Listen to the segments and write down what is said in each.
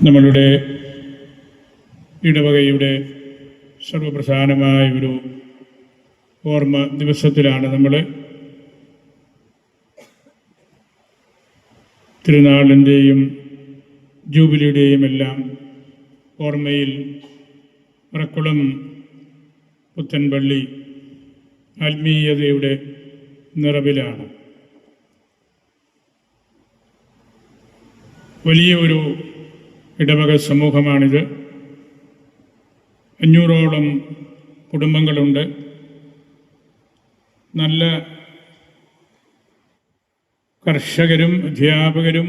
നമ്മളുടെ ഇടവകയുടെ സർവപ്രധാനമായ ഒരു ഓർമ്മ ദിവസത്തിലാണ് നമ്മൾ തിരുനാളിൻ്റെയും ജൂബിലിയുടെയും എല്ലാം ഓർമ്മയിൽ പറക്കുളം പുത്തൻപള്ളി ആത്മീയതയുടെ നിറവിലാണ്. വലിയ ഒരു ഇടവക സമൂഹമാണിത്. 500ഓളം കുടുംബങ്ങളുണ്ട്. നല്ല കർഷകരും അധ്യാപകരും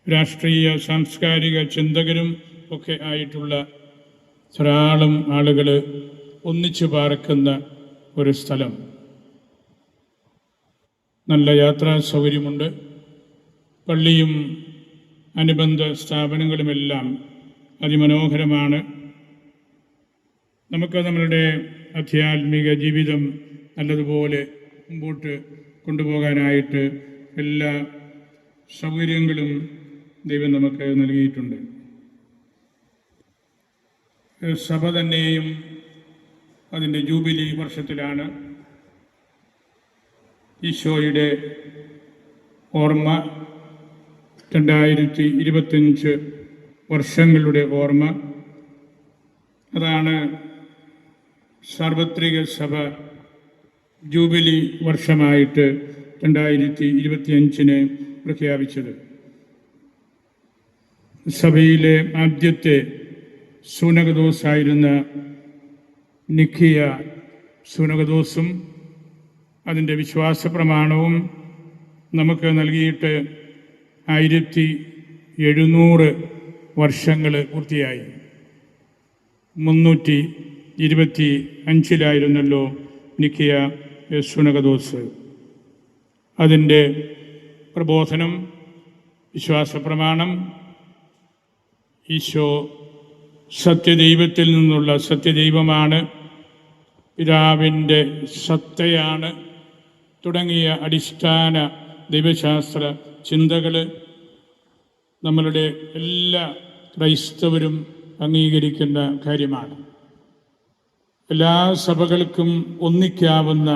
രാഷ്ട്രീയ സാംസ്കാരിക ചിന്തകരും ഒക്കെ ആയിട്ടുള്ള ധാരാളം ആളുകൾ ഒന്നിച്ചു പാർക്കുന്ന ഒരു സ്ഥലം. നല്ല യാത്രാ സൗകര്യമുണ്ട്. പള്ളിയും അനുബന്ധ സ്ഥാപനങ്ങളുമെല്ലാം അതിമനോഹരമാണ്. നമുക്ക് നമ്മളുടെ ആധ്യാത്മിക ജീവിതം നല്ലതുപോലെ മുമ്പോട്ട് കൊണ്ടുപോകാനായിട്ട് എല്ലാ സൗകര്യങ്ങളും ദൈവം നമുക്ക് നൽകിയിട്ടുണ്ട്. സഭ തന്നെയും അതിൻ്റെ ജൂബിലി വർഷത്തിലാണ്. ഈശോയുടെ ഓർമ്മ 2025 വർഷങ്ങളുടെ ഓർമ്മ. അതാണ് സാർവത്രിക സഭ ജൂബിലി വർഷമായിട്ട് 2025 പ്രഖ്യാപിച്ചത്. സഭയിലെ ആദ്യത്തെ സൂനകദോസായിരുന്ന നിഖിയ സൂനകദോസും അതിൻ്റെ വിശ്വാസ പ്രമാണവും നമുക്ക് നൽകിയിട്ട് 1700 വർഷങ്ങൾ പൂർത്തിയായി. 325 നിഖിയ സൂനകദോസ്. അതിൻ്റെ പ്രബോധനം, വിശ്വാസ പ്രമാണം, ഈശോ സത്യദൈവത്തിൽ നിന്നുള്ള സത്യദൈവമാണ്, പിതാവിൻ്റെ സത്തയാണ് തുടങ്ങിയ അടിസ്ഥാന ദൈവശാസ്ത്ര ചിന്തകൾ നമ്മളുടെ എല്ലാ ക്രൈസ്തവരും അംഗീകരിക്കുന്ന കാര്യമാണ്. എല്ലാ സഭകൾക്കും ഒന്നിക്കാവുന്ന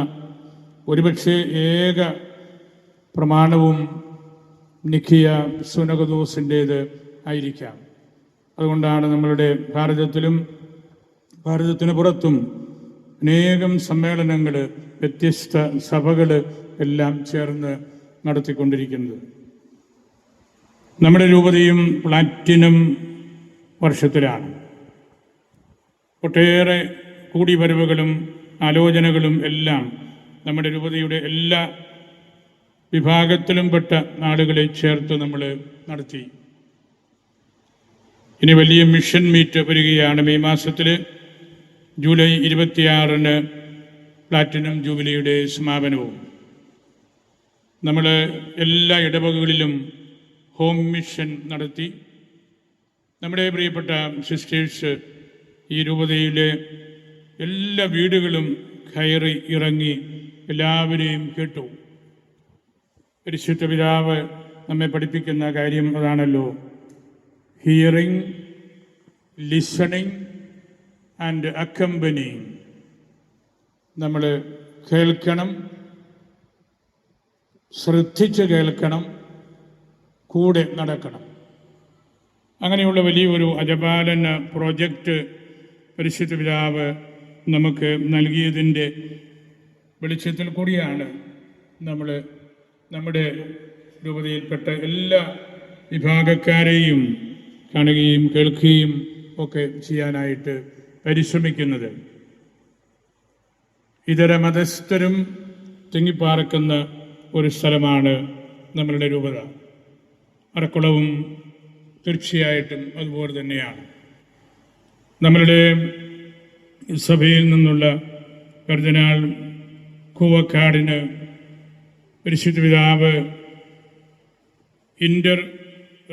ഒരുപക്ഷെ ഏക പ്രമാണവും നിഖിയ സൂനകദോസിൻ്റേത് ആയിരിക്കാം. അതുകൊണ്ടാണ് നമ്മളുടെ ഭാരതത്തിന് പുറത്തും അനേകം സമ്മേളനങ്ങൾ വ്യത്യസ്ത സഭകൾ എല്ലാം ചേർന്ന് നടത്തിക്കൊണ്ടിരിക്കുന്നത്. നമ്മുടെ രൂപതയും പ്ലാറ്റിനം വർഷത്തിലാണ്. ഒട്ടേറെ കൂടിവരവുകളും ആലോചനകളും എല്ലാം നമ്മുടെ രൂപതയുടെ എല്ലാ വിഭാഗത്തിലും പെട്ട ആളുകളെ ചേർത്ത് നമ്മൾ നടത്തി. ഇനി വലിയ മിഷൻ മീറ്റ് വരികയാണ്. മെയ് മാസത്തിൽ ജൂലൈ 26 പ്ലാറ്റിനം ജൂബിലിയുടെ സമാപനവും. നമ്മൾ എല്ലാ ഇടവകകളിലും ഹോം മിഷൻ നടത്തി. നമ്മുടെ പ്രിയപ്പെട്ട സിസ്റ്റേഴ്സ് ഈ രൂപതയിലെ എല്ലാ വീടുകളും കയറി ഇറങ്ങി എല്ലാവരെയും കേട്ടു. പരിശുദ്ധ പിതാവ് നമ്മെ പഠിപ്പിക്കുന്ന കാര്യം അതാണല്ലോ. Hearing, listening and accompanying. നമ്മൾ കേൾക്കണം, ശ്രദ്ധിച്ച് കേൾക്കണം, കൂടെ നടക്കണം. അങ്ങനെയുള്ള വലിയൊരു അജപാലന പ്രോജക്റ്റ് പരിശുദ്ധ പിതാവ് നമുക്ക് നൽകിയതിൻ്റെ വെളിച്ചത്തിൽ കൂടിയാണ് നമ്മൾ നമ്മുടെ രൂപതയിൽപ്പെട്ട എല്ലാ വിഭാഗക്കാരെയും കാണുകയും കേൾക്കുകയും ഒക്കെ ചെയ്യാനായിട്ട് പരിശ്രമിക്കുന്നത്. ഇതര മതസ്ഥരും തിങ്ങിപ്പാർക്കുന്ന ഒരു സ്ഥലമാണ് നമ്മളുടെ രൂപത. പറക്കുളവും തീർച്ചയായിട്ടും അതുപോലെ തന്നെയാണ്. നമ്മളുടെ സഭയിൽ നിന്നുള്ള കർദിനാൾ കൂവക്കാടിന് പരിശുദ്ധ പിതാവ് ഇന്റർ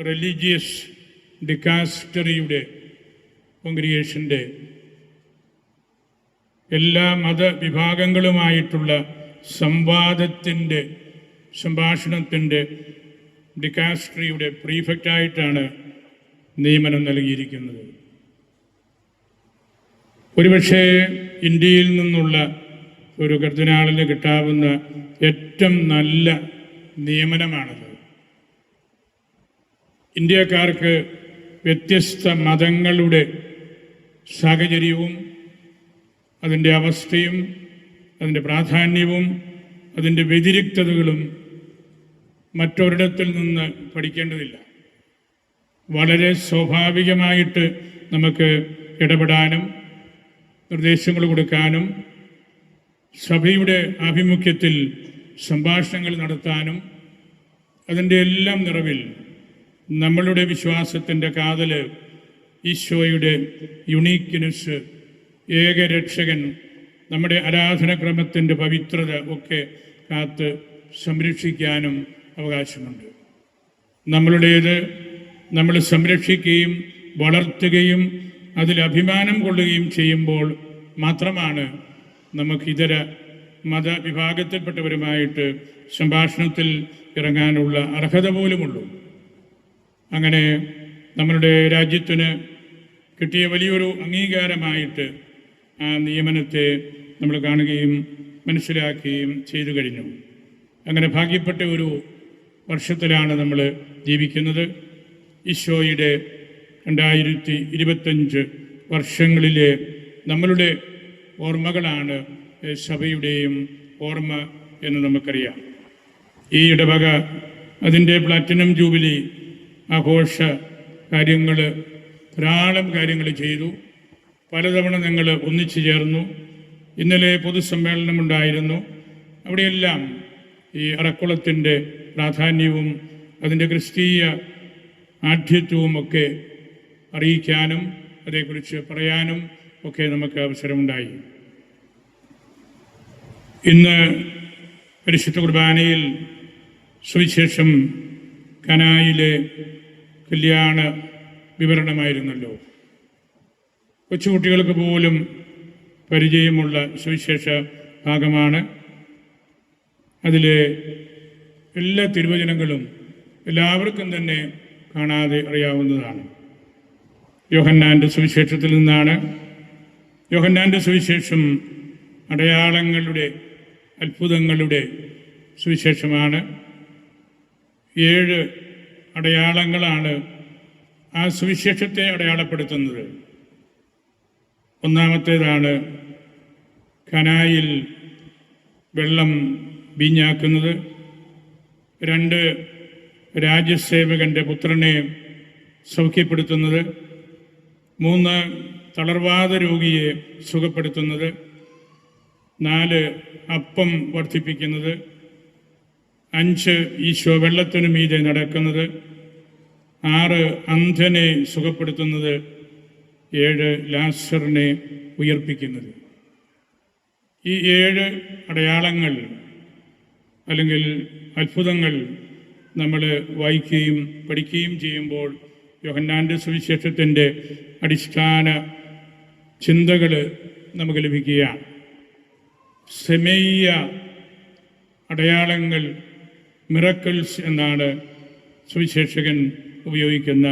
റിലീജിയസ് ഡിക്കാസ്റ്ററിയുടെ കോൺഗ്രിഗേഷൻ്റെ എല്ലാ മതവിഭാഗങ്ങളുമായിട്ടുള്ള സംഭാഷണത്തിൻ്റെ ഡിക്കാസ്ട്രിയുടെ പ്രീഫെക്റ്റായിട്ടാണ് നിയമനം നൽകിയിരിക്കുന്നത്. ഒരുപക്ഷേ ഇന്ത്യയിൽ നിന്നുള്ള ഒരു കർദിനാളിന് കിട്ടാവുന്ന ഏറ്റവും നല്ല നിയമനമാണത്. ഇന്ത്യക്കാർക്ക് വ്യത്യസ്ത മതങ്ങളുടെ സാഹചര്യവും അതിൻ്റെ അവസ്ഥയും അതിൻ്റെ പ്രാധാന്യവും അതിൻ്റെ വ്യതിരിക്തതകളും മറ്റൊരിടത്തിൽ നിന്ന് പഠിക്കേണ്ടതില്ല. വളരെ സ്വാഭാവികമായിട്ട് നമുക്ക് ഇടപെടാനും നിർദ്ദേശങ്ങൾ കൊടുക്കാനും സഭയുടെ ആഭിമുഖ്യത്തിൽ സംഭാഷണങ്ങൾ നടത്താനും അതിൻ്റെ എല്ലാം നിറവിൽ നമ്മളുടെ വിശ്വാസത്തിൻ്റെ കാതൽ, ഈശോയുടെ യുണീക്ക്നെസ്, ഏകരക്ഷകൻ, നമ്മുടെ ആരാധനാക്രമത്തിൻ്റെ പവിത്രത ഒക്കെ കാത്ത് സംരക്ഷിക്കാനും അവകാശമുണ്ട്. നമ്മളുടേത് നമ്മൾ സംരക്ഷിക്കുകയും വളർത്തുകയും അതിൽ അഭിമാനം കൊള്ളുകയും ചെയ്യുമ്പോൾ മാത്രമാണ് നമുക്ക് ഇതര മതവിഭാഗത്തിൽപ്പെട്ടവരുമായിട്ട് സംഭാഷണത്തിൽ ഇറങ്ങാനുള്ള അർഹത പോലുമുള്ളൂ. അങ്ങനെ നമ്മളുടെ രാജ്യത്തിന് കിട്ടിയ വലിയൊരു അംഗീകാരമായിട്ട് ആ നിയമനത്തെ നമ്മൾ കാണുകയും മനസ്സിലാക്കുകയും ചെയ്തു കഴിഞ്ഞു. അങ്ങനെ ഭാഗ്യപ്പെട്ട ഒരു വർഷത്തിലാണ് നമ്മൾ ജീവിക്കുന്നത്. ഈശോയുടെ 2025 വർഷങ്ങളിലെ നമ്മളുടെ ഓർമ്മകളാണ് സഭയുടെയും ഓർമ്മ എന്ന് നമുക്കറിയാം. ഈ ഇടവക അതിൻ്റെ പ്ലാറ്റിനം ജൂബിലി ആഘോഷ കാര്യങ്ങൾ, ധാരാളം കാര്യങ്ങൾ ചെയ്തു. പലതവണ ഞങ്ങൾ ഒന്നിച്ചു ചേർന്നു. ഇന്നലെ പൊതുസമ്മേളനമുണ്ടായിരുന്നു. അവിടെയെല്ലാം ഈ അറക്കുളത്തിൻ്റെ പ്രാധാന്യവും അതിൻ്റെ ക്രിസ്തീയ ആഢ്യത്വവും ഒക്കെ അറിയിക്കാനും അതേക്കുറിച്ച് പറയാനും ഒക്കെ നമുക്ക് അവസരമുണ്ടായി. ഇന്ന് പരിശുദ്ധ കുർബാനയിൽ സുവിശേഷം കനായിലെ കല്യാണ വിവരണമായിരുന്നല്ലോ. കൊച്ചുകുട്ടികൾക്ക് പോലും പരിചയമുള്ള സുവിശേഷ ഭാഗമാണ്. അതിലെ എല്ലാ തിരുവചനങ്ങളും എല്ലാവർക്കും തന്നെ കാണാതെ അറിയാവുന്നതാണ്. യോഹന്നാൻ്റെ സുവിശേഷത്തിൽ നിന്നാണ്. യോഹന്നാൻ്റെ സുവിശേഷം അടയാളങ്ങളുടെ, അത്ഭുതങ്ങളുടെ സുവിശേഷമാണ്. 7 അടയാളങ്ങളാണ് ആ സുവിശേഷത്തെ അടയാളപ്പെടുത്തുന്നത്. ഒന്നാമത്തേതാണ് കനായിൽ വെള്ളം വീഞ്ഞാക്കുന്നത്. 2 രാജ്യസേവകൻ്റെ പുത്രനെ സൗഖ്യപ്പെടുത്തുന്നത്. 3 തളർവാദ രോഗിയെ സുഖപ്പെടുത്തുന്നത്. 4 അപ്പം വർദ്ധിപ്പിക്കുന്നത്. 5 ഈശോ വെള്ളത്തിനു മീതെ നടക്കുന്നത്. 6 അന്ധനെ സുഖപ്പെടുത്തുന്നത്. 7 ലാസറിനെ ഉയർപ്പിക്കുന്നത്. ഈ 7 അടയാളങ്ങൾ അല്ലെങ്കിൽ അത്ഭുതങ്ങൾ നമ്മൾ വായിക്കുകയും പഠിക്കുകയും ചെയ്യുമ്പോൾ യോഹന്നാൻ്റെ സുവിശേഷത്തിൻ്റെ അടിസ്ഥാന ചിന്തകൾ നമുക്ക് ലഭിക്കുകയാണ്. സെമയ്യ അടയാളങ്ങൾ, മിറക്കിൾസ് എന്നാണ് സുവിശേഷകൻ ഉപയോഗിക്കുന്ന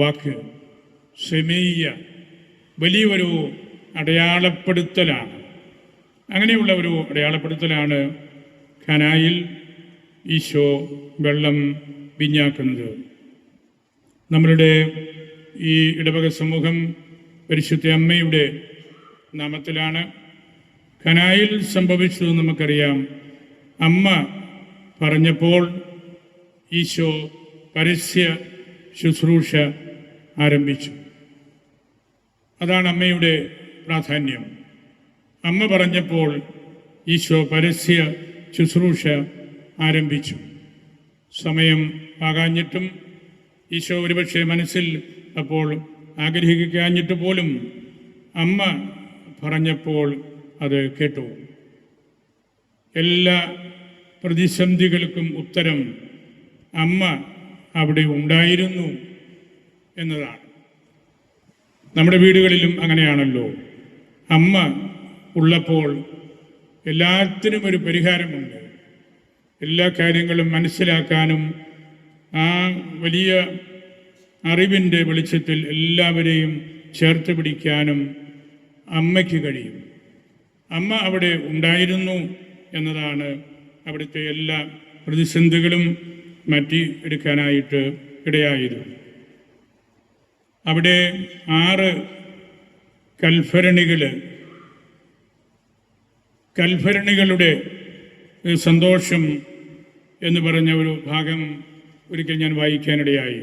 വാക്ക്. സെമയ്യ വലിയൊരു അടയാളപ്പെടുത്തലാണ്. അങ്ങനെയുള്ള ഒരു അടയാളപ്പെടുത്തലാണ് കനായിൽ ഈശോ വെള്ളം വീഞ്ഞാക്കുന്നത്. നമ്മളുടെ ഈ ഇടവക സമൂഹം പരിശുദ്ധ അമ്മയുടെ നാമത്തിലാണ്. കനായിൽ സംഭവിച്ചത് നമുക്കറിയാം. അമ്മ പറഞ്ഞപ്പോൾ ഈശോ പരസ്യ ശുശ്രൂഷ ആരംഭിച്ചു. അതാണ് അമ്മയുടെ പ്രാധാന്യം. അമ്മ പറഞ്ഞപ്പോൾ ഈശോ പരസ്യ ശുശ്രൂഷ ആരംഭിച്ചു. സമയം ആകാഞ്ഞിട്ടും ഈശോ ഒരുപക്ഷെ മനസ്സിൽ അപ്പോൾ ആഗ്രഹിക്കാഞ്ഞിട്ട് പോലും അമ്മ പറഞ്ഞപ്പോൾ അത് കേട്ടു. എല്ലാ പ്രതിസന്ധികൾക്കും ഉത്തരം അമ്മ അവിടെ ഉണ്ടായിരുന്നു എന്നതാണ്. നമ്മുടെ വീടുകളിലും അങ്ങനെയാണല്ലോ. അമ്മ ഉള്ളപ്പോൾ എല്ലാത്തിനും ഒരു പരിഹാരമുണ്ട്. എല്ലാ കാര്യങ്ങളും മനസ്സിലാക്കാനും ആ വലിയ അറിവിൻ്റെ വെളിച്ചത്തിൽ എല്ലാവരെയും ചേർത്ത് പിടിക്കാനും അമ്മയ്ക്ക് കഴിയും. അമ്മ അവിടെ ഉണ്ടായിരുന്നു എന്നതാണ് അവിടുത്തെ എല്ലാ പ്രതിസന്ധികളും മാറ്റിയെടുക്കാനായിട്ട് ഇടയായത്. അവിടെ 6 കൽഭരണികളുടെ സന്തോഷം എന്ന് പറഞ്ഞ ഒരു ഭാഗം ഒരിക്കൽ ഞാൻ വായിക്കാനിടയായി.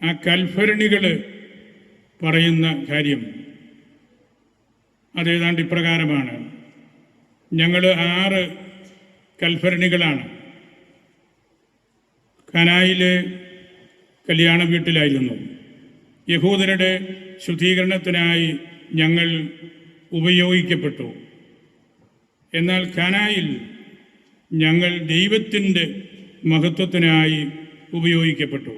ആ കൽഭരണികൾ പറയുന്ന കാര്യം അതേതാണ്ട് ഇപ്രകാരമാണ്: ഞങ്ങൾ 6 കൽഭരണികളാണ്. കാനായിലെ കല്യാണ വീട്ടിലായിരുന്നു. യഹൂദരുടെ ശുദ്ധീകരണത്തിനായി ഞങ്ങൾ ഉപയോഗിക്കപ്പെട്ടു. എന്നാൽ കാനായിൽ ഞങ്ങൾ ദൈവത്തിൻ്റെ മഹത്വത്തിനായി ഉപയോഗിക്കപ്പെട്ടു.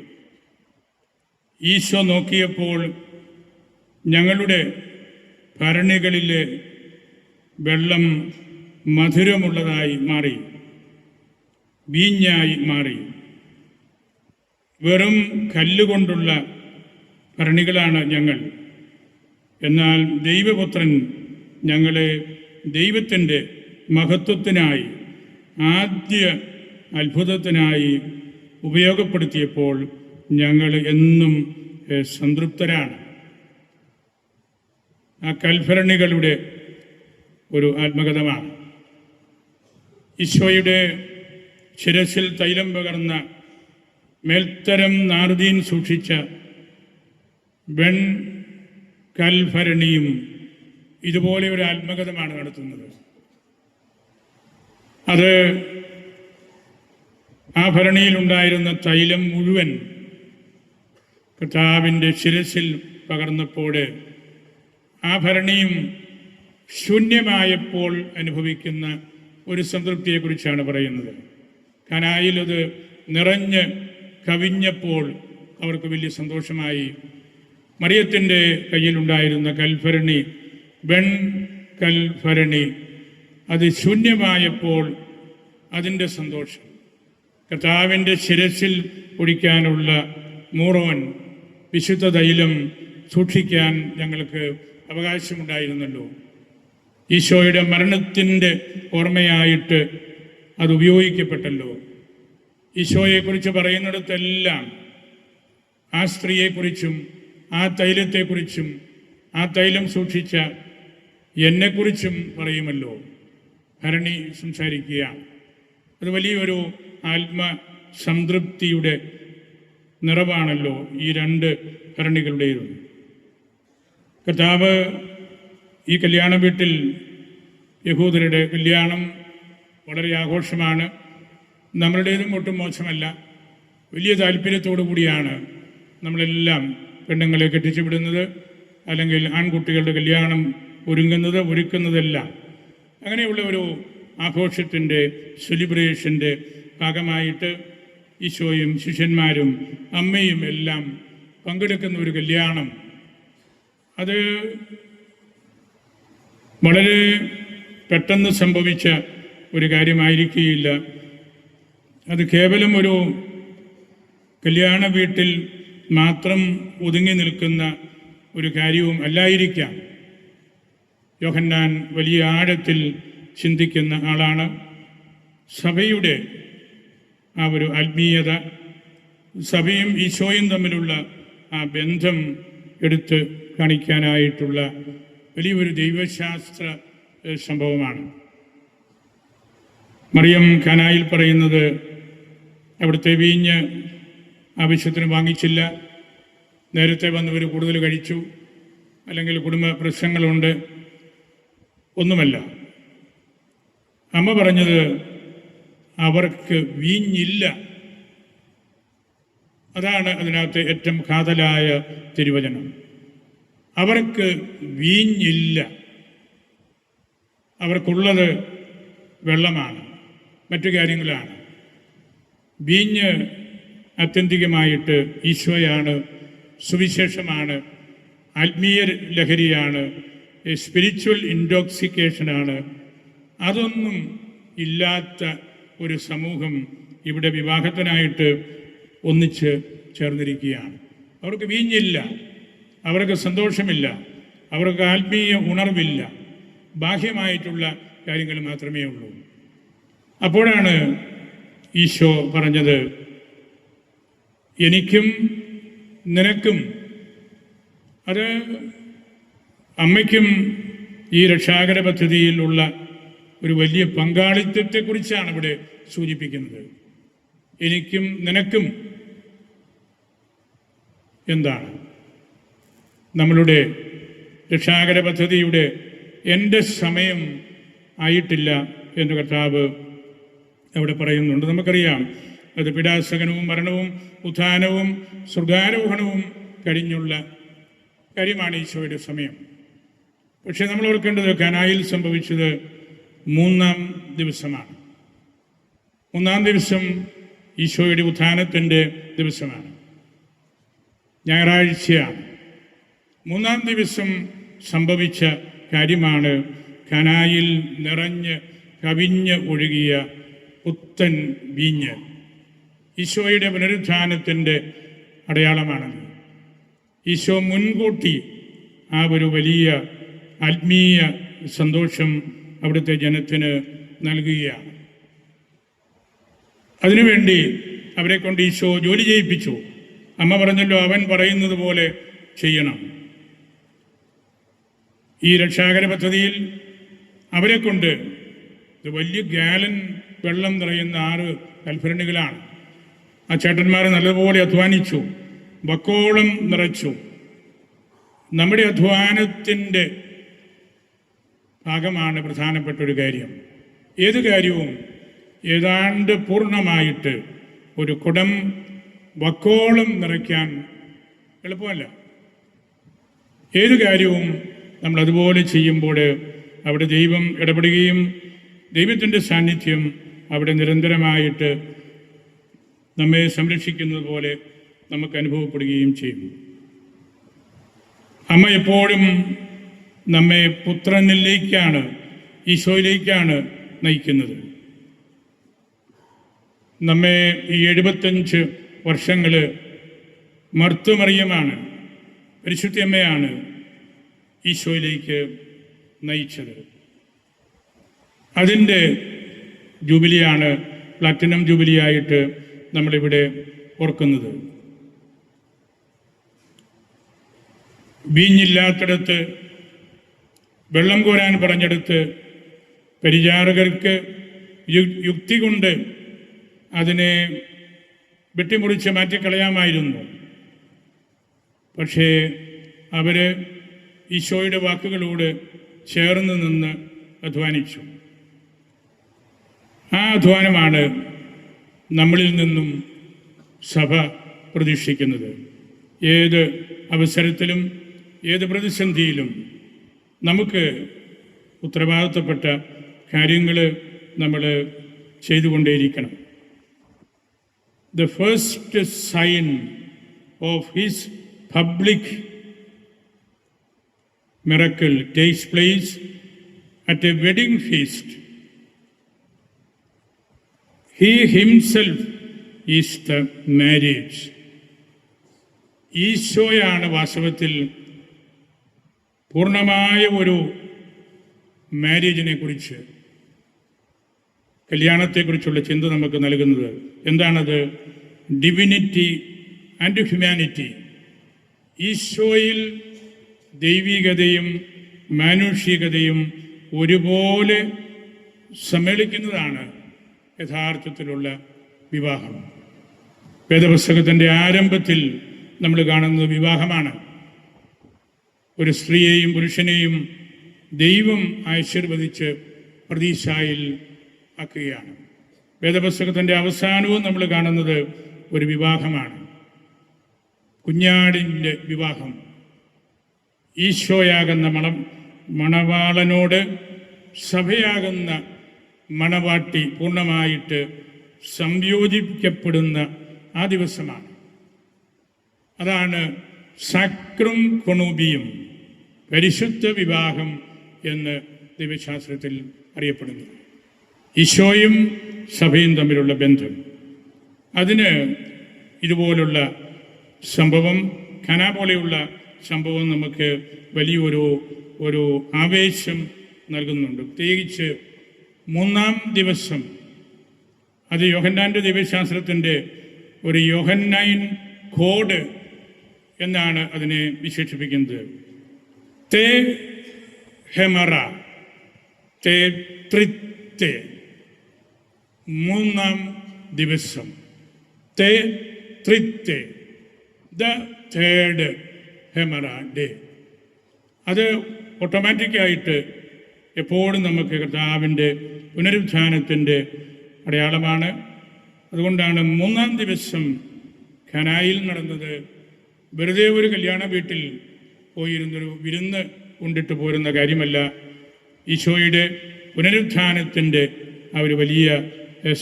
ഈശോ നോക്കിയപ്പോൾ ഞങ്ങളുടെ ഭരണികളിലെ വെള്ളം മധുരമുള്ളതായി മാറി, വീഞ്ഞായി മാറി. വെറും കല്ലുകൊണ്ടുള്ള ഭരണികളാണ് ഞങ്ങൾ. എന്നാൽ ദൈവപുത്രൻ ഞങ്ങളെ ദൈവത്തിൻ്റെ മഹത്വത്തിനായി, ആദ്യ അത്ഭുതത്തിനായി ഉപയോഗപ്പെടുത്തിയപ്പോൾ ഞങ്ങൾ എന്നും സംതൃപ്തരാണ്. ആ കൽഭരണികളുടെ ഒരു ആത്മകഥമാണ്. ഈശോയുടെ ശിരസിൽ തൈലം പകർന്ന മേൽത്തരം നാർദീൻ സൂക്ഷിച്ച കൽഭരണിയും ഇതുപോലെ ഒരു ആത്മകഥമാണ് നടത്തുന്നത്. അത് ആ ഭരണിയിലുണ്ടായിരുന്ന തൈലം മുഴുവൻ കർത്താവിൻ്റെ ശിരസിൽ പകർന്നപ്പോൾ ആ ഭരണിയും ശൂന്യമായപ്പോൾ അനുഭവിക്കുന്ന ഒരു സംതൃപ്തിയെക്കുറിച്ചാണ് പറയുന്നത്. കാനായിൽ അത് നിറഞ്ഞ് കവിഞ്ഞപ്പോൾ അവർക്ക് വലിയ സന്തോഷമായി. മറിയത്തിൻ്റെ കയ്യിലുണ്ടായിരുന്ന കൽഭരണി, കൽഭരണി, അത് ശൂന്യമായപ്പോൾ അതിൻ്റെ സന്തോഷം. കർത്താവിൻ്റെ ശിരസിൽ ഒഴിക്കാനുള്ള മൂറോൻ, വിശുദ്ധ തൈലം സൂക്ഷിക്കാൻ ഞങ്ങൾക്ക് അവകാശമുണ്ടായിരുന്നല്ലോ. ഈശോയുടെ മരണത്തിൻ്റെ ഓർമ്മയായിട്ട് അത് ഉപയോഗിക്കപ്പെട്ടല്ലോ. ഈശോയെക്കുറിച്ച് പറയുന്നിടത്തെല്ലാം ആ സ്ത്രീയെക്കുറിച്ചും ആ തൈലത്തെക്കുറിച്ചും ആ തൈലം സൂക്ഷിച്ച എന്നെക്കുറിച്ചും പറയുമല്ലോ. ഭരണി സംസാരിക്കുക, അത് വലിയൊരു ആത്മസംതൃപ്തിയുടെ നിറവാണല്ലോ ഈ 2 ഭരണികളുടേതും. കർത്താവ് ഈ കല്യാണ വീട്ടിൽ, യഹൂദരുടെ കല്യാണം വളരെ ആഘോഷമാണ്. നമ്മളുടേതും ഒട്ടും മോശമല്ല. വലിയ താല്പര്യത്തോടു കൂടിയാണ് നമ്മളെല്ലാം പെണ്ണുങ്ങളെ കെട്ടിച്ചു വിടുന്നത്, അല്ലെങ്കിൽ ആൺകുട്ടികളുടെ കല്യാണം ഒരുക്കുന്നതെല്ലാം. അങ്ങനെയുള്ള ഒരു ആഘോഷത്തിൻ്റെ, സെലിബ്രേഷൻ്റെ ഭാഗമായിട്ട് ഈശോയും ശിഷ്യന്മാരും അമ്മയും എല്ലാം പങ്കെടുക്കുന്ന ഒരു കല്യാണം, അത് വളരെ പെട്ടെന്ന് സംഭവിച്ച ഒരു കാര്യമായിരിക്കുകയില്ല. അത് കേവലം ഒരു കല്യാണ വീട്ടിൽ മാത്രം ഒതുങ്ങി നിൽക്കുന്ന ഒരു കാര്യവും അല്ലായിരിക്കാം. യോഹന്നാൻ വലിയ ആഴത്തിൽ ചിന്തിക്കുന്ന ആളാണ്. സഭയുടെ ആ ഒരു ആത്മീയത, സഭയും ഈശോയും തമ്മിലുള്ള ആ ബന്ധം എടുത്ത് കാണിക്കാനായിട്ടുള്ള വലിയൊരു ദൈവശാസ്ത്ര സംഭവമാണ്. മറിയം കാനായിൽ പറയുന്നത് അവിടുത്തെ വീഞ്ഞ് ആവശ്യത്തിന് വാങ്ങിച്ചില്ല, നേരത്തെ വന്നവർ കൂടുതൽ കഴിച്ചു, അല്ലെങ്കിൽ കുടുംബ പ്രശ്നങ്ങളുണ്ട്, ഒന്നുമല്ല. അമ്മ പറഞ്ഞത് അവർക്ക് വീഞ്ഞില്ല. അതാണ് അതിനകത്ത് ഏറ്റവും കാതലായ തിരുവചനം. അവർക്ക് വീഞ്ഞില്ല. അവർക്കുള്ളത് വെള്ളമാണ്, മറ്റു കാര്യങ്ങളാണ്. വീഞ്ഞ് ആത്യന്തികമായിട്ട് ഈശോയാണ്, സുവിശേഷമാണ്, ആത്മീയ ലഹരിയാണ്, സ്പിരിച്വൽ ഇൻടോക്സിക്കേഷനാണ്. അതൊന്നും ഇല്ലാത്ത ഒരു സമൂഹം ഇവിടെ വിവാഹത്തിനായിട്ട് ഒന്നിച്ച് ചേർന്നിരിക്കുകയാണ്. അവർക്ക് വീഞ്ഞില്ല, അവർക്ക് സന്തോഷമില്ല, അവർക്ക് ആത്മീയ ഉണർവില്ല, ബാഹ്യമായിട്ടുള്ള കാര്യങ്ങൾ മാത്രമേ ഉള്ളൂ. അപ്പോഴാണ് ഈശോ പറഞ്ഞത്, എനിക്കും നിനക്കും, അത് അമ്മയ്ക്കും ഈ രക്ഷാകര പദ്ധതിയിലുള്ള ഒരു വലിയ പങ്കാളിത്തത്തെക്കുറിച്ചാണ് ഇവിടെ സൂചിപ്പിക്കുന്നത്. എനിക്കും നിനക്കും എന്താണ്? നമ്മളുടെ രക്ഷാകര പദ്ധതിയുടെ എൻ്റെ സമയം ആയിട്ടില്ല എന്ന് കർത്താവ് അവിടെ പറയുന്നുണ്ട്. നമുക്കറിയാം, അത് പീഡാസഹനവും മരണവും ഉത്ഥാനവും സ്വർഗാരോഹണവും കഴിഞ്ഞുള്ള കാര്യമാണ് ഈശോയുടെ സമയം. പക്ഷെ നമ്മൾ ഓർക്കേണ്ടത് കാനായിൽ സംഭവിച്ചത് 3-ാം ദിവസമാണ്. 3-ാം ദിവസം ഈശോയുടെ ഉത്ഥാനത്തിൻ്റെ ദിവസമാണ്, ഞായറാഴ്ചയാണ്. 3-ാം ദിവസം സംഭവിച്ച കാര്യമാണ് കാനായിൽ നിറഞ്ഞ് കവിഞ്ഞ് ഒഴുകിയ പുത്തൻ വീഞ്ഞ്. ഈശോയുടെ പുനരുത്ഥാനത്തിൻ്റെ അടയാളമാണത്. ഈശോ മുൻകൂട്ടി ആ ഒരു വലിയ ആത്മീയ സന്തോഷം അവിടുത്തെ ജനത്തിന് നൽകുകയാണ്. അതിനുവേണ്ടി അവരെ കൊണ്ട് ഈശോ ജോലി ചെയ്യിപ്പിച്ചു. അമ്മ പറഞ്ഞല്ലോ, അവൻ പറയുന്നത് പോലെ ചെയ്യണം. ഈ രക്ഷാകര പദ്ധതിയിൽ അവരെ കൊണ്ട് വലിയ ഗാലൻ വെള്ളം നിറയുന്ന 6 കൽഭരണികളാണ്. ആ ചേട്ടന്മാർ നല്ലപോലെ അധ്വാനിച്ചു, വക്കോളം നിറച്ചു. നമ്മുടെ അധ്വാനത്തിൻ്റെ ഭാഗമാണ് പ്രധാനപ്പെട്ട ഒരു കാര്യം. ഏത് കാര്യവും ഏതാണ്ട് പൂർണ്ണമായിട്ട് ഒരു കുടം വക്കോളം നിറയ്ക്കാൻ എളുപ്പമല്ല. ഏത് കാര്യവും നമ്മൾ അതുപോലെ ചെയ്യുമ്പോൾ അവിടെ ദൈവം ഇടപെടുകയും ദൈവത്തിൻ്റെ സാന്നിധ്യം അവിടെ നിരന്തരമായിട്ട് നമ്മെ സംരക്ഷിക്കുന്നത് പോലെ നമുക്ക് അനുഭവപ്പെടുകയും ചെയ്യും. അമ്മ എപ്പോഴും നമ്മെ പുത്രനിലേക്കാണ്, ഈശോയിലേക്കാണ് നയിക്കുന്നത്. നമ്മെ ഈ 75 വർഷങ്ങൾ മർത്തുമറിയമാണ്, പരിശുദ്ധയമ്മയാണ് ഈശോയിലേക്ക് നയിച്ചത്. അതിൻ്റെ ജൂബിലിയാണ്, പ്ലാറ്റിനം ജൂബിലിയായിട്ട് നമ്മളിവിടെ ഓർക്കുന്നത്. വീഞ്ഞില്ലാത്തിടത്ത് വെള്ളം കോരാൻ പറഞ്ഞെടുത്ത് പരിചാരകർക്ക് യുക്തി കൊണ്ട് അതിനെ വെട്ടിമുറിച്ച് മാറ്റിക്കളയാമായിരുന്നു. പക്ഷേ അവർ ഈശോയുടെ വാക്കുകളോട് ചേർന്ന് നിന്ന് അധ്വാനിച്ചു. ആ അധ്വാനമാണ് നമ്മളിൽ നിന്നും സഭ പ്രതീക്ഷിക്കുന്നത്. ഏത് അവസരത്തിലും ഏത് പ്രതിസന്ധിയിലും നമുക്ക് ഉത്തരവാദിത്തപ്പെട്ട കാര്യങ്ങൾ നമ്മൾ ചെയ്തുകൊണ്ടേയിരിക്കണം. The first sign of his public miracle takes place at a wedding feast. He himself is the marriage. ഈശോയാണ് വാസ്തവത്തിൽ പൂർണ്ണമായ ഒരു മാരേജിനെ കുറിച്ച്, കല്യാണത്തെക്കുറിച്ചുള്ള ചിന്ത നമുക്ക് നൽകുന്നത്. എന്താണത്? Divinity and humanity. ഈശോയിൽ ദൈവികതയും മാനുഷികതയും ഒരുപോലെ സമ്മേളിക്കുന്നതാണ് യഥാർത്ഥത്തിലുള്ള വിവാഹം. വേദപുസ്തകത്തിൻ്റെ ആരംഭത്തിൽ നമ്മൾ കാണുന്നത് വിവാഹമാണ്. ഒരു സ്ത്രീയെയും പുരുഷനെയും ദൈവം ആശീർവദിച്ച് പ്രതീക്ഷയിൽ ആക്കുകയാണ്. വേദപുസ്തകത്തിൻ്റെ അവസാനവും നമ്മൾ കാണുന്നത് ഒരു വിവാഹമാണ്, കുഞ്ഞാടിൻ്റെ വിവാഹം. ഈശോയാകുന്ന മണവാളനോട് സഭയാകുന്ന മണവാട്ടി പൂർണ്ണമായിട്ട് സംയോജിപ്പിക്കപ്പെടുന്ന ആ ദിവസമാണ്. അതാണ് സാക്രം കൊണൂബിയും, പരിശുദ്ധ വിവാഹം എന്ന് ദൈവശാസ്ത്രത്തിൽ അറിയപ്പെടുന്നു. ഈശോയും സഭയും തമ്മിലുള്ള ബന്ധം, അതിന് ഇതുപോലുള്ള സംഭവം, ഖന പോലെയുള്ള സംഭവം നമുക്ക് വലിയൊരു ആവേശം നൽകുന്നുണ്ട്. പ്രത്യേകിച്ച് മൂന്നാം ദിവസം, അത് യോഹന്നാൻ്റെ ദൈവശാസ്ത്രത്തിൻ്റെ ഒരു യോഹന്നൈൻ കോഡ് എന്നാണ് അതിനെ വിശേഷിപ്പിക്കുന്നത്. തേ ഹെമറ, തേ ത്രിത്തെ, മൂന്നാം ദിവസം, തേ ത്രിത്തെ, ദ തേർഡ് ഹെമറ ഡേ. അത് ഓട്ടോമാറ്റിക്കായിട്ട് എപ്പോഴും നമുക്ക് കർത്താവിൻ്റെ പുനരുത്ഥാനത്തിൻ്റെ അടയാളമാണ്. അതുകൊണ്ടാണ് മൂന്നാം ദിവസം ഖനായിൽ നടന്നത് വെറുതെ ഒരു കല്യാണ വീട്ടിൽ പോയിരുന്നൊരു വിരുന്ന് കൊണ്ടിട്ട് പോരുന്ന കാര്യമല്ല. ഈശോയുടെ പുനരുത്ഥാനത്തിൻ്റെ ആ ഒരു വലിയ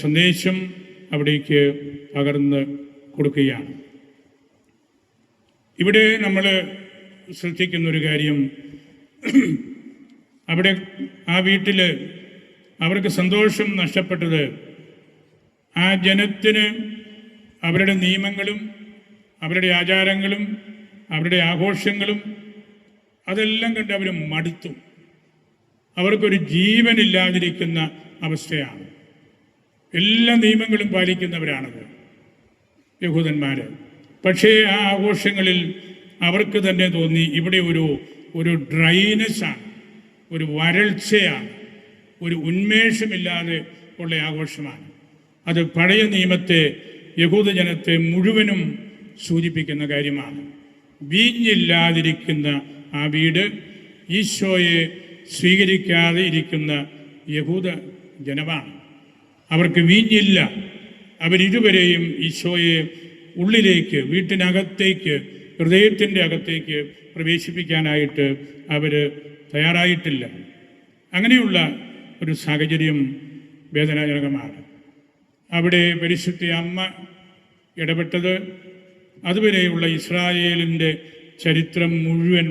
സന്ദേശം അവിടേക്ക് പകർന്ന് കൊടുക്കുകയാണ്. ഇവിടെ നമ്മൾ ശ്രദ്ധിക്കുന്നൊരു കാര്യം, അവിടെ ആ വീട്ടിൽ അവർക്ക് സന്തോഷം നഷ്ടപ്പെട്ടത് ആ ജനത്തിന് അവരുടെ നിയമങ്ങളും അവരുടെ ആചാരങ്ങളും അവരുടെ ആഘോഷങ്ങളും അതെല്ലാം കണ്ട് അവർ മടുത്തു. അവർക്കൊരു ജീവനില്ലാതിരിക്കുന്ന അവസ്ഥയാണ്. എല്ലാ നിയമങ്ങളും പാലിക്കുന്നവരാണത് യഹൂദന്മാർ. പക്ഷേ ആ ആഘോഷങ്ങളിൽ അവർക്ക് തന്നെ തോന്നി ഇവിടെ ഒരു ഡ്രൈനെസ്സാണ്, ഒരു വരൾച്ചയാണ്, ഒരു ഉന്മേഷമില്ലാതെ ഉള്ള ആഘോഷമാണ്. അത് പഴയ നിയമത്തെ, യഹൂദജനത്തെ മുഴുവനും സൂചിപ്പിക്കുന്ന കാര്യമാണ്. വീഞ്ഞില്ലാതിരിക്കുന്ന ആ വീട്, ഈശോയെ സ്വീകരിക്കാതെ ഇരിക്കുന്ന യഹൂദ ജനമാണ്. അവർക്ക് വീഞ്ഞില്ല. അവരിതുവരെയും ഈശോയെ ഉള്ളിലേക്ക്, വീട്ടിനകത്തേക്ക്, ഹൃദയത്തിൻ്റെ അകത്തേക്ക് പ്രവേശിപ്പിക്കാനായിട്ട് അവർ തയ്യാറായിട്ടില്ല. അങ്ങനെയുള്ള ഒരു സാഹചര്യം വേദനാജനകമാണ്. അവിടെ പരിശുദ്ധ അമ്മ ഇടപെട്ടത് അതുവരെയുള്ള ഇസ്രായേലിൻ്റെ ചരിത്രം മുഴുവൻ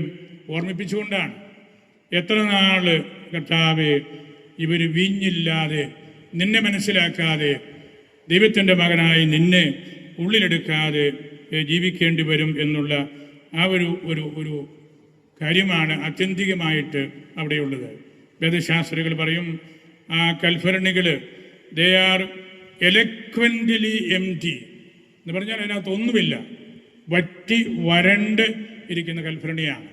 ഓർമ്മിപ്പിച്ചുകൊണ്ടാണ്. എത്ര നാൾ കർത്താവേ ഇവർ വീഞ്ഞില്ലാതെ, നിന്നെ മനസ്സിലാക്കാതെ, ദൈവത്തിൻ്റെ മകനായി നിന്നെ ഉള്ളിലെടുക്കാതെ ജീവിക്കേണ്ടി വരും എന്നുള്ള ആ ഒരു കാര്യമാണ് ആത്യന്തികമായിട്ട് അവിടെയുള്ളത്. വേദശാസ്ത്രികൾ പറയും, ആ കൽഭരണികൾ ദേ ആർ എലക്വൻ്റലി എംറ്റി എന്ന് പറഞ്ഞാൽ അതിനകത്തൊന്നുമില്ല, വറ്റി വരണ്ട് ഇരിക്കുന്ന കൽഭരണിയാണ്.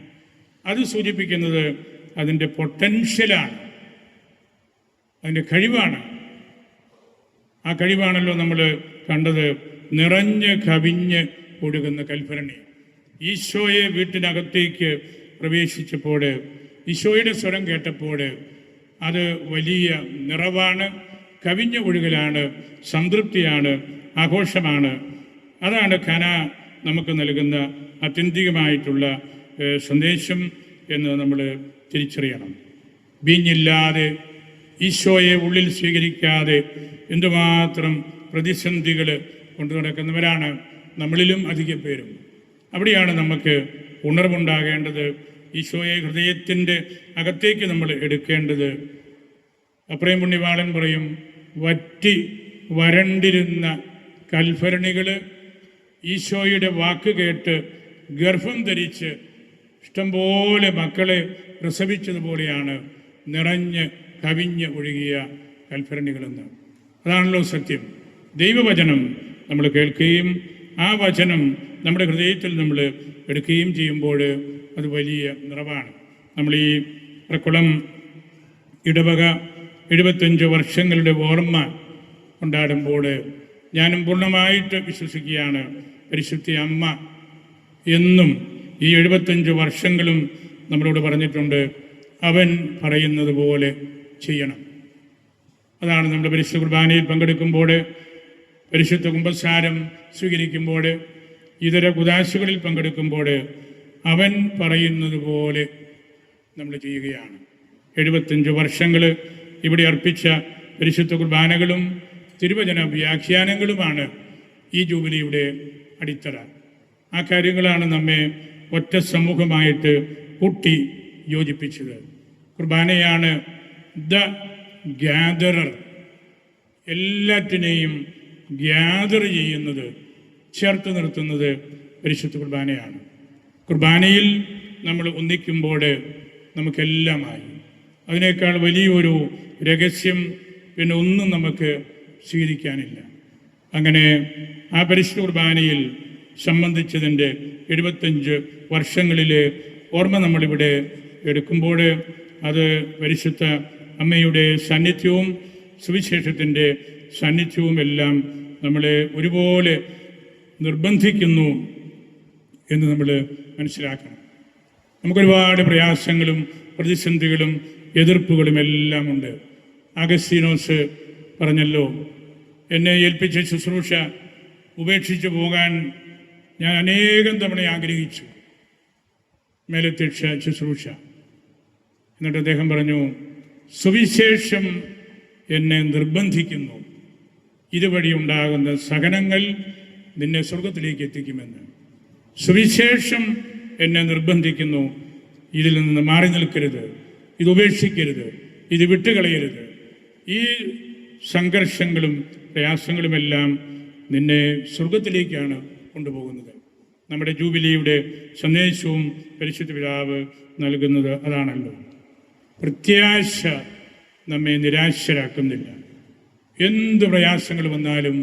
അത് സൂചിപ്പിക്കുന്നത് അതിൻ്റെ പൊട്ടൻഷ്യലാണ്, അതിൻ്റെ കഴിവാണ്. ആ കഴിവാണല്ലോ നമ്മൾ കണ്ടത്, നിറഞ്ഞ് കവിഞ്ഞ് ഒഴുകുന്ന കൽഭരണി. ഈശോയെ വീട്ടിനകത്തേക്ക് പ്രവേശിച്ചപ്പോൾ, ഈശോയുടെ സ്വരം കേട്ടപ്പോൾ അത് വലിയ നിറവാണ്, കവിഞ്ഞ ഒഴുകലാണ്, സംതൃപ്തിയാണ്, ആഘോഷമാണ്. അതാണ് ഖന നമുക്ക് നൽകുന്ന ആത്യന്തികമായിട്ടുള്ള സന്ദേശം എന്ന് നമ്മൾ തിരിച്ചറിയണം. വീഞ്ഞില്ലാതെ, ഈശോയെ ഉള്ളിൽ സ്വീകരിക്കാതെ എന്തുമാത്രം പ്രതിസന്ധികൾ കൊണ്ടു നടക്കുന്നവരാണ് നമ്മളിലും അധികം പേരും. അവിടെയാണ് നമുക്ക് ഉണർവുണ്ടാകേണ്ടത്. ഈശോയെ ഹൃദയത്തിൻ്റെ അകത്തേക്ക് നമ്മൾ എടുക്കേണ്ടത്. അപ്രയം പുണ്യവാളൻ പറയും, വറ്റി വരണ്ടിരുന്ന കൽഭരണികൾ ഈശോയുടെ വാക്ക് കേട്ട് ഗർഭം ധരിച്ച് ഇഷ്ടംപോലെ മക്കളെ പ്രസവിച്ചതുപോലെയാണ് നിറഞ്ഞ് കവിഞ്ഞ് ഒഴുകിയ കൽഭരണികളെന്ന്. അതാണല്ലോ സത്യം. ദൈവവചനം നമ്മൾ കേൾക്കുകയും ആ വചനം നമ്മുടെ ഹൃദയത്തിൽ നമ്മൾ എടുക്കുകയും ചെയ്യുമ്പോൾ അത് വലിയ നിറവാണ്. നമ്മൾ ഈ പ്രക്കുളം ഇടവക 75 വർഷങ്ങളുടെ ഓർമ്മ കൊണ്ടാടുമ്പോൾ ഞാനും പൂർണ്ണമായിട്ട് വിശ്വസിക്കുകയാണ്, പരിശുദ്ധ അമ്മ എന്നും ഈ 75 വർഷങ്ങളും നമ്മളോട് പറഞ്ഞിട്ടുണ്ട്, അവൻ പറയുന്നത് പോലെ ചെയ്യണം. അതാണ് നമ്മൾ പരിശുദ്ധ കുർബാനയിൽ പങ്കെടുക്കുമ്പോൾ, പരിശുദ്ധ കുമ്പസാരം സ്വീകരിക്കുമ്പോൾ, ഇതര കുദാശകളിൽ പങ്കെടുക്കുമ്പോൾ അവൻ പറയുന്നത് പോലെ നമ്മൾ ചെയ്യുകയാണ്. 75 വർഷങ്ങൾ ഇവിടെ അർപ്പിച്ച പരിശുദ്ധ കുർബാനകളും തിരുവചന വ്യാഖ്യാനങ്ങളുമാണ് ഈ ജൂബിലിയുടെ അടിത്തറ. ആ കാര്യങ്ങളാണ് നമ്മെ ഒറ്റ സമൂഹമായിട്ട് കൂട്ടി യോജിപ്പിച്ചത്. കുർബാനയാണ് ദ ഗ്യാദറർ, എല്ലാറ്റിനെയും ഗ്യാദർ ചെയ്യുന്നത്, ചേർത്ത് നിർത്തുന്നത് പരിശുദ്ധ കുർബാനയാണ്. കുർബാനയിൽ നമ്മൾ ഒന്നിക്കുമ്പോൾ നമുക്കെല്ലാമായി. അതിനേക്കാൾ വലിയൊരു രഹസ്യം പിന്നെ ഒന്നും നമുക്ക് സ്വീകരിക്കാനില്ല. അങ്ങനെ ആ പരിശുദ്ധ കുർബാനയിൽ സംബന്ധിച്ചതിൻ്റെ 75 വർഷങ്ങളിലെ ഓർമ്മ നമ്മളിവിടെ എടുക്കുമ്പോൾ അത് പരിശുദ്ധ അമ്മയുടെ സാന്നിധ്യവും സുവിശേഷത്തിൻ്റെ സാന്നിധ്യവും എല്ലാം നമ്മളെ ഒരുപോലെ നിർബന്ധിക്കുന്നു എന്ന് നമ്മൾ മനസ്സിലാക്കണം. നമുക്കൊരുപാട് പ്രയാസങ്ങളും പ്രതിസന്ധികളും എതിർപ്പുകളും എല്ലാം ഉണ്ട്. അഗസ്തീനോസ് പറഞ്ഞല്ലോ, എന്നെ ഏൽപ്പിച്ച ശുശ്രൂഷ ഉപേക്ഷിച്ച് പോകാൻ ഞാൻ അനേകം തവണ ആഗ്രഹിച്ചു, മേലധ്യക്ഷ ശുശ്രൂഷ. എന്നിട്ട് അദ്ദേഹം പറഞ്ഞു, സുവിശേഷം എന്നെ നിർബന്ധിക്കുന്നു, ഇതുവഴി ഉണ്ടാകുന്ന സഹനങ്ങൾ നിന്നെ സ്വർഗത്തിലേക്ക് എത്തിക്കുമെന്ന്. സുവിശേഷം എന്നെ നിർബന്ധിക്കുന്നു, ഇതിൽ നിന്ന് മാറി നിൽക്കരുത്, ഇത് ഉപേക്ഷിക്കരുത്, ഇത് വിട്ടുകളയരുത്. ഈ സംഘർഷങ്ങളും പ്രയാസങ്ങളുമെല്ലാം നിന്നെ സ്വർഗത്തിലേക്കാണ് കൊണ്ടുപോകുന്നത്. നമ്മുടെ ജൂബിലിയുടെ സന്ദേശവും പരിശുദ്ധ പിതാവ് നൽകുന്നത് അതാണല്ലോ. പ്രത്യാശ നമ്മെ നിരാശരാക്കുന്നില്ല. എന്ത് പ്രയാസങ്ങൾ വന്നാലും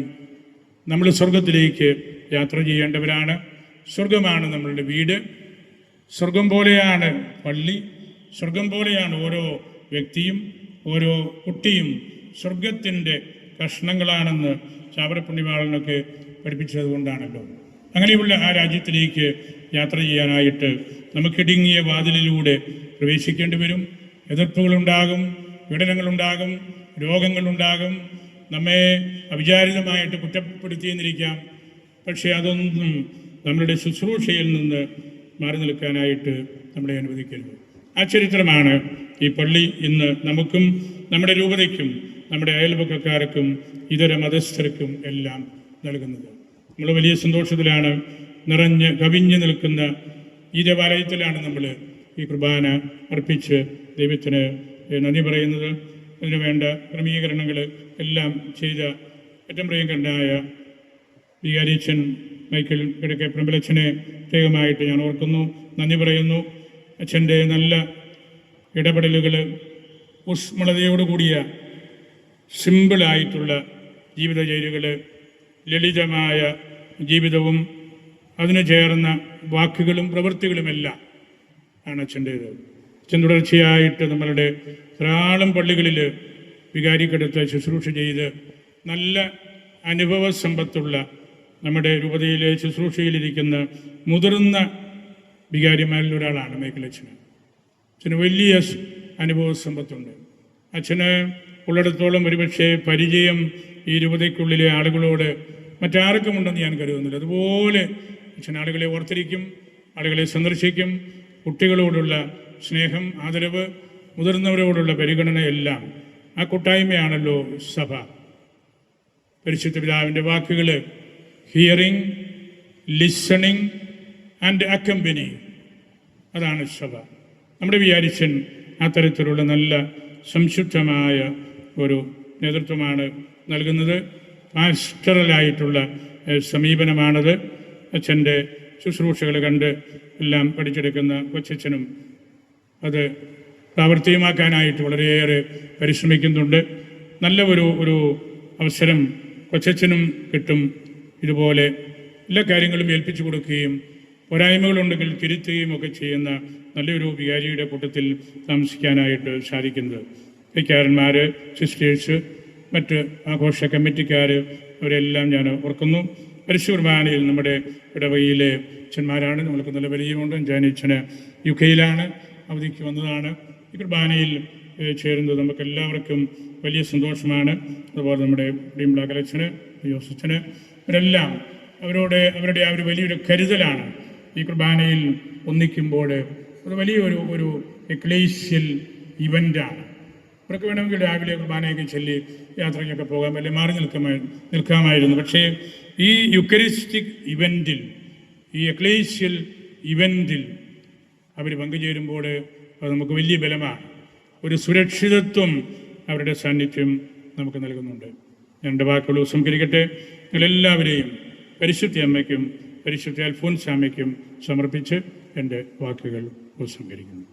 നമ്മൾ സ്വർഗത്തിലേക്ക് യാത്ര ചെയ്യേണ്ടവരാണ്. സ്വർഗമാണ് നമ്മളുടെ വീട്. സ്വർഗം പോലെയാണ് പള്ളി. സ്വർഗം പോലെയാണ് ഓരോ വ്യക്തിയും ഓരോ കുട്ടിയും. സ്വർഗത്തിൻ്റെ കഷ്ണങ്ങളാണെന്ന് ചാവറപ്പുണ്യവാളനൊക്കെ പഠിപ്പിച്ചത് കൊണ്ടാണല്ലോ. അങ്ങനെയുള്ള ആ രാജ്യത്തിലേക്ക് യാത്ര ചെയ്യാനായിട്ട് നമുക്കിടുങ്ങിയ വാതിലിലൂടെ പ്രവേശിക്കേണ്ടി വരും. എതിർപ്പുകളുണ്ടാകും, പീഡനങ്ങളുണ്ടാകും, രോഗങ്ങളുണ്ടാകും, നമ്മെ അവിചാരിതമായിട്ട് കുറ്റപ്പെടുത്തിയെന്നിരിക്കാം. പക്ഷേ അതൊന്നും നമ്മളുടെ ശുശ്രൂഷയിൽ നിന്ന് മാറി നിൽക്കാനായിട്ട് നമ്മളെ അനുവദിക്കരുത്. ആ ചരിത്രമാണ് ഈ പള്ളി ഇന്ന് നമുക്കും നമ്മുടെ രൂപതയ്ക്കും നമ്മുടെ അയൽപക്കക്കാർക്കും ഇതര മതസ്ഥർക്കും എല്ലാം നൽകുന്നത്. നമ്മൾ വലിയ സന്തോഷത്തിലാണ്, നിറഞ്ഞ് കവിഞ്ഞു നിൽക്കുന്ന ഈ ദേവാലയത്തിലാണ് നമ്മൾ ഈ കുർബാന അർപ്പിച്ച് ദൈവത്തിന് നന്ദി പറയുന്നത്. അതിനു വേണ്ട ക്രമീകരണങ്ങൾ എല്ലാം ചെയ്ത ഏറ്റവും പ്രിയങ്കരനായ വികാരിയച്ഛൻ മൈക്കിൾ കിഴക്കേ പ്രബലച്ഛനെ പ്രത്യേകമായിട്ട് ഞാൻ ഓർക്കുന്നു, നന്ദി പറയുന്നു. അച്ഛൻ്റെ നല്ല ഇടപെടലുകൾ, ഊഷ്മളതയോടുകൂടിയ സിമ്പിളായിട്ടുള്ള ജീവിതചര്യകൾ, ലളിതമായ ജീവിതവും അതിന് ചേർന്ന വാക്കുകളും പ്രവൃത്തികളുമെല്ലാം ആണ് അച്ഛൻ്റേത്. അച്ഛൻ തുടർച്ചയായിട്ട് നമ്മളുടെ ധാരാളം പള്ളികളിൽ വികാരിക്കടുത്ത് ശുശ്രൂഷ ചെയ്ത് നല്ല അനുഭവ സമ്പത്തുള്ള നമ്മുടെ രൂപതയിലെ ശുശ്രൂഷയിലിരിക്കുന്ന മുതിർന്ന വികാരിമാരിൽ ഒരാളാണ് മൈക്കിൾ അച്ഛന്. അച്ഛന് വലിയ അനുഭവ സമ്പത്തുണ്ട്. അച്ഛന് ഉള്ളിടത്തോളം ഒരുപക്ഷെ പരിചയം ഈ രൂപതയ്ക്കുള്ളിലെ ആളുകളോട് മറ്റാർക്കും ഉണ്ടെന്ന് ഞാൻ കരുതുന്നില്ല. അതുപോലെ അച്ഛൻ ആളുകളെ ഓർത്തിരിക്കും, ആളുകളെ സന്ദർശിക്കും. കുട്ടികളോടുള്ള സ്നേഹം, ആദരവ്, മുതിർന്നവരോടുള്ള പരിഗണന എല്ലാം ആ കൂട്ടായ്മയാണല്ലോ സഭ. പരിശുദ്ധ പിതാവിൻ്റെ വാക്കുകൾ ഹിയറിങ്, ലിസണിങ് ആൻഡ് അക്കമ്പനിങ്, അതാണ് സഭ. നമ്മുടെ വികാരിയച്ഛൻ ആ തരത്തിലുള്ള നല്ല സംശുദ്ധമായ ഒരു നേതൃത്വമാണ് നൽകുന്നത്. പാസ്റ്ററലായിട്ടുള്ള സമീപനമാണത്. അച്ഛൻ്റെ ശുശ്രൂഷകൾ കണ്ട് എല്ലാം പഠിച്ചെടുക്കുന്ന കൊച്ചച്ഛനും അത് പ്രാവർത്തികമാക്കാനായിട്ട് വളരെയേറെ പരിശ്രമിക്കുന്നുണ്ട്. നല്ല ഒരു അവസരം കൊച്ചച്ഛനും കിട്ടും. ഇതുപോലെ എല്ലാ കാര്യങ്ങളും ഏൽപ്പിച്ചു കൊടുക്കുകയും പോരായ്മകളുണ്ടെങ്കിൽ തിരുത്തുകയും ഒക്കെ ചെയ്യുന്ന നല്ലൊരു വികാരിയുടെ കൂട്ടത്തിൽ താമസിക്കാനായിട്ട് സാധിക്കുന്നത്. വികാരന്മാർ, സിസ്റ്റേഴ്സ്, മറ്റ് ആഘോഷ കമ്മിറ്റിക്കാർ, അവരെല്ലാം ഞാൻ ഓർക്കുന്നു. പരിശുദ്ധ കുർബാനയിൽ നമ്മുടെ ഇടവകയിലെ അച്ഛന്മാരാണ്. നമ്മൾക്ക് നല്ല പരിചയമുണ്ട്. ജാനിച്ചന് UK-യിലാണ്, അവധിക്ക് വന്നതാണ്. ഈ കുർബാനയിൽ ചേരുന്നത് നമുക്കെല്ലാവർക്കും വലിയ സന്തോഷമാണ്. അതുപോലെ നമ്മുടെ ഡീംബ്ലാക്കലച്ഛന്, യോസച്ചന്, ഇവരെല്ലാം അവരുടെ ആ ഒരു വലിയൊരു കരുതലാണ്. ഈ കുർബാനയിൽ ഒന്നിക്കുമ്പോൾ ഒരു വലിയൊരു എക്ലേഷ്യൽ ഇവൻ്റാണ്. അവർക്ക് വേണമെങ്കിൽ രാവിലെ കുർബാനയൊക്കെ ചൊല്ലി യാത്രയ്ക്കൊക്കെ പോകാൻ വലിയ മാറി നിൽക്കാമായിരുന്നു. പക്ഷേ ഈ യുക്കരിസ്റ്റിക് ഇവൻറ്റിൽ, ഈ എക്ലേഷ്യൽ ഇവൻറ്റിൽ അവർ പങ്കുചേരുമ്പോൾ അത് നമുക്ക് വലിയ ബലമാണ്. ഒരു സുരക്ഷിതത്വം അവരുടെ സാന്നിധ്യം നമുക്ക് നൽകുന്നുണ്ട്. ഞാൻ എൻ്റെ വാക്കുകൾ സംസ്കരിക്കട്ടെ. നിങ്ങളെല്ലാവരെയും പരിശുദ്ധ അമ്മയ്ക്കും പരിശുദ്ധ അൽഫോൻസാമയ്ക്കും സമർപ്പിച്ച് എൻ്റെ വാക്കുകൾ ഉപസംഹരിക്കുന്നു.